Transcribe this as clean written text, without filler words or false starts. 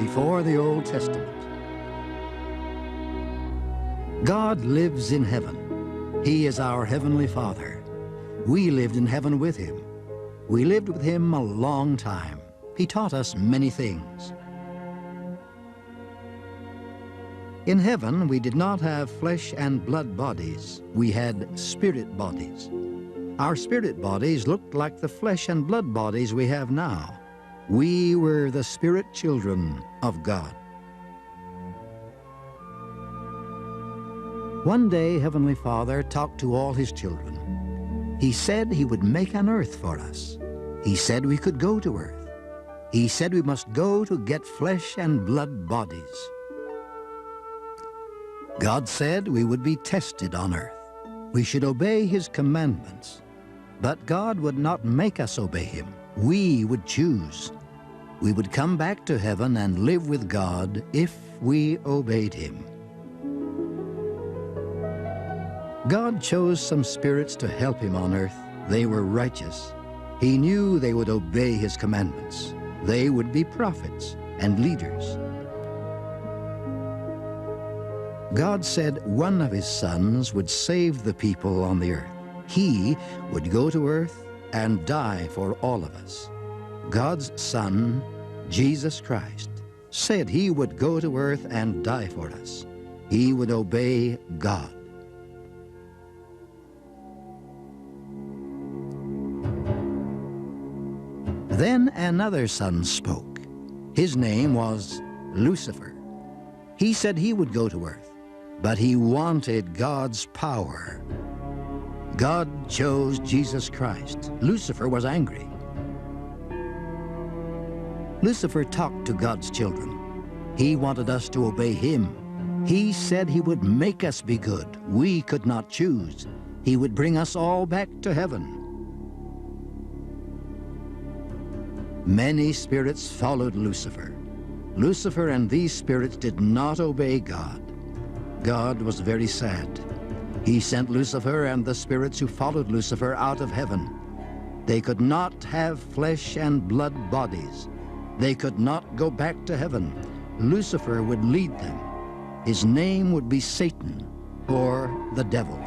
before the Old Testament. God lives in heaven. He is our Heavenly Father. We lived in heaven with Him. We lived with Him a long time. He taught us many things. In heaven, we did not have flesh and blood bodies. We had spirit bodies. Our spirit bodies looked like the flesh and blood bodies we have now. We were the spirit children of God. One day, Heavenly Father talked to all His children. He said He would make an earth for us. He said we could go to earth. He said we must go to get flesh and blood bodies. God said we would be tested on earth. We should obey His commandments. But God would not make us obey Him. We would choose. We would come back to heaven and live with God if we obeyed Him. God chose some spirits to help Him on earth. They were righteous. He knew they would obey His commandments. They would be prophets and leaders. God said one of His sons would save the people on the earth. He would go to earth and die for all of us. God's Son, Jesus Christ, said He would go to earth and die for us. He would obey God. Then another son spoke. His name was Lucifer. He said he would go to earth, but he wanted God's power. God chose Jesus Christ. Lucifer was angry. Lucifer talked to God's children. He wanted us to obey Him. He said He would make us be good. We could not choose. He would bring us all back to heaven. Many spirits followed Lucifer. Lucifer and these spirits did not obey God. God was very sad. He sent Lucifer and the spirits who followed Lucifer out of heaven. They could not have flesh and blood bodies. They could not go back to heaven. Lucifer would lead them. His name would be Satan, or the devil.